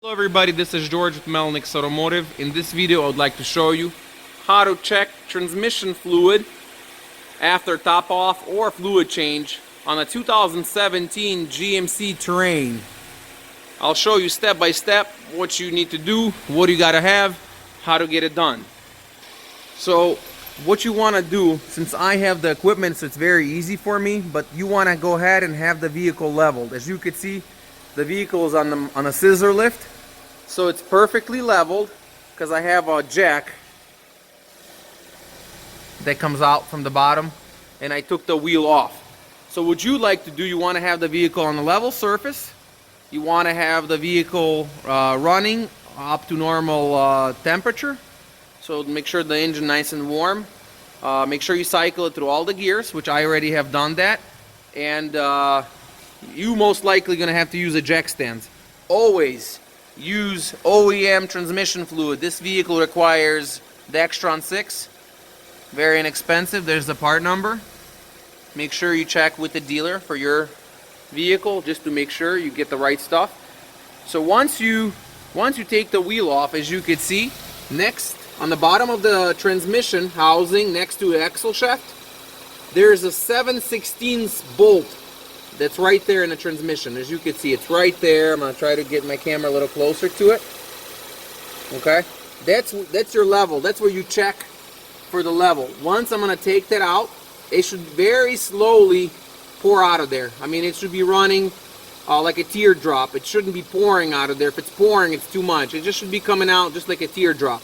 Hello everybody, this is George with Melnix Automotive. In this video I would like to show you how to check transmission fluid after top off or fluid change on a 2017 GMC Terrain. I'll show you step by step what you need to do, what you gotta have, how to get it done. So what you want to do, since I have the equipment, so it's very easy for me, but you want to go ahead and have the vehicle leveled. As you can see, the vehicle is on a scissor lift, so it's perfectly leveled because I have a jack that comes out from the bottom and I took the wheel off. So what you like to do, you want to have the vehicle on a level surface, you want to have the vehicle running up to normal temperature, so make sure the engine nice and warm. Make sure you cycle it through all the gears, which I already have done that, and you most likely going to have to use a jack stand. Always use Oem Transmission Fluid. This vehicle requires Dextron 6. Very inexpensive. There's the part number. Make sure you check with the dealer for your vehicle just to make sure you get the right stuff. So once you take the wheel off, as you can see, next on the bottom of the transmission housing next to the axle shaft, there's a 7/16 bolt that's right there in the transmission. As you can see, it's right there. I'm going to try to get my camera a little closer to it. Okay, that's your level. That's where you check for the level. Once I'm going to take that out, it should very slowly pour out of there. I mean, it should be running like a teardrop. It shouldn't be pouring out of there. If it's pouring, it's too much. It just should be coming out just like a teardrop.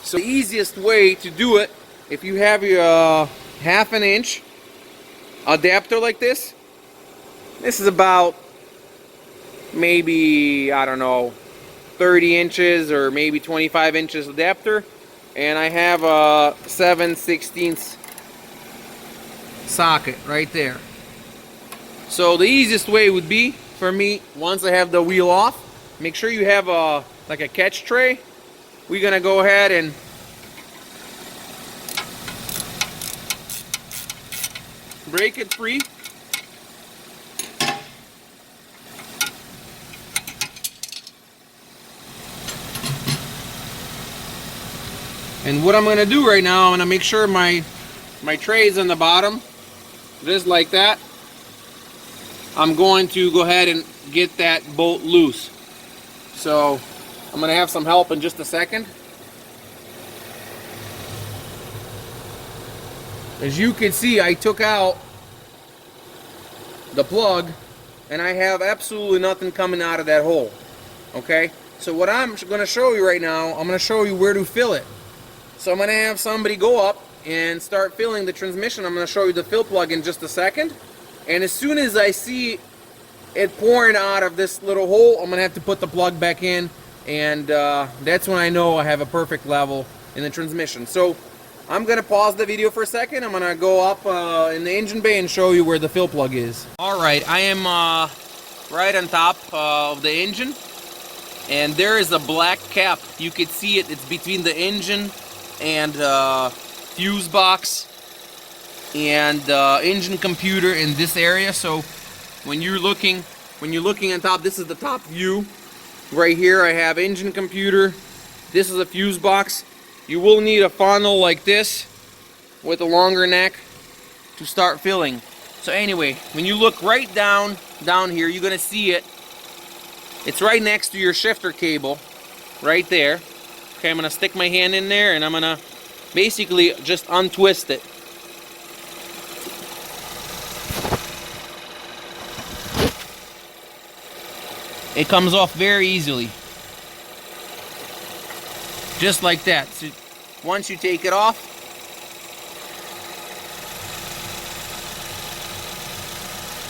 So the easiest way to do it, if you have your 1/2 inch adapter like this is about maybe, I don't know, 30 inches or maybe 25 inches adapter, and I have a 7/16 socket right there. So the easiest way would be for me, once I have the wheel off, make sure you have like a catch tray. We're gonna go ahead and break it free. And what I'm gonna do right now, I'm gonna make sure my tray is on the bottom, just like that. I'm going to go ahead and get that bolt loose. So I'm going to have some help in just a second. As you can see, I took out the plug and I have absolutely nothing coming out of that hole. Okay, so what I'm going to show you right now, I'm going to show you where to fill it. So I'm going to have somebody go up and start filling the transmission. I'm going to show you the fill plug in just a second. And as soon as I see it pouring out of this little hole, I'm going to have to put the plug back in. And that's when I know I have a perfect level in the transmission. So I'm going to pause the video for a second. I'm going to go up in the engine bay and show you where the fill plug is. Alright, I am right on top of the engine. And there is a black cap. You can see it. It's between the engine and fuse box and engine computer in this area. So when you're looking on top, this is the top view. Right here I have engine computer. This is a fuse box. You will need a funnel like this with a longer neck to start filling. So anyway, when you look right down here, you're gonna see it. It's right next to your shifter cable, right there. Okay, I'm gonna stick my hand in there and I'm gonna basically just untwist it. It comes off very easily. Just like that. So once you take it off,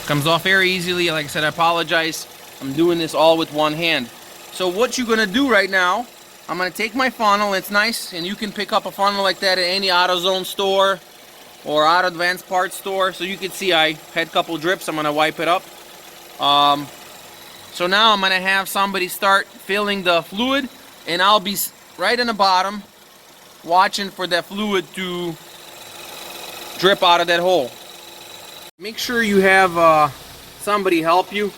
comes off very easily. Like I said, I apologize. I'm doing this all with one hand. So what you're gonna do right now, I'm gonna take my funnel. It's nice, and you can pick up a funnel like that at any AutoZone store or Auto Advanced Parts store. So you can see I had a couple drips. I'm gonna wipe it up. So now I'm gonna have somebody start filling the fluid, and I'll be right in the bottom watching for that fluid to drip out of that hole. Make sure you have somebody help you.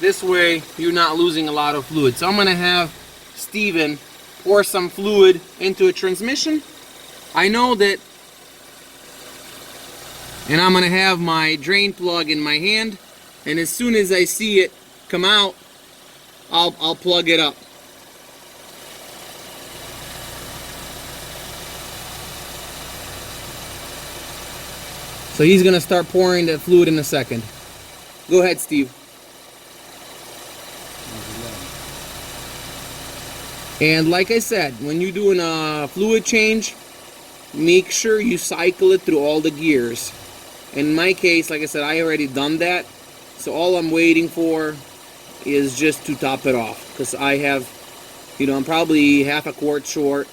This way you're not losing a lot of fluid. So I'm gonna have Steven pour some fluid into a transmission. I know that, and I'm gonna have my drain plug in my hand, and as soon as I see it come out, I'll plug it up. So he's gonna start pouring the fluid in a second. Go ahead, Steve. And like I said, when you're doing a fluid change, make sure you cycle it through all the gears. In my case, like I said, I already done that. So all I'm waiting for is just to top it off. Because I have, you know, I'm probably half a quart short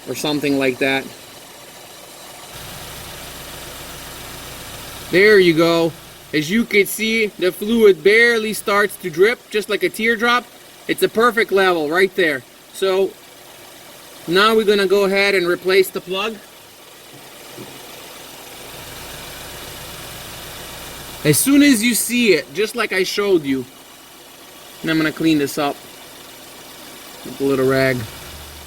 or something like that. There you go. As you can see, the fluid barely starts to drip, just like a teardrop. It's a perfect level right there. So now we're gonna go ahead and replace the plug. As soon as you see it, just like I showed you, and I'm gonna clean this up with a little rag.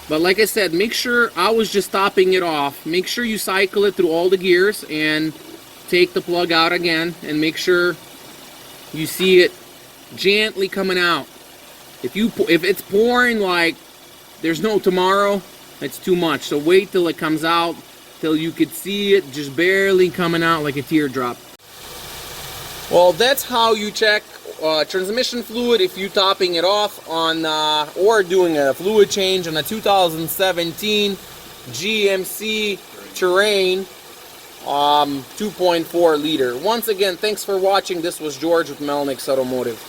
But like I said, make sure, I was just topping it off. Make sure you cycle it through all the gears and take the plug out again, and make sure you see it gently coming out. If it's pouring like there's no tomorrow, it's too much. So wait till it comes out, till you could see it just barely coming out like a teardrop. Well, that's how you check transmission fluid if you're topping it off on or doing a fluid change on a 2017 GMC Terrain 2.4 liter. Once again, thanks for watching. This was George with Melnick's Automotive.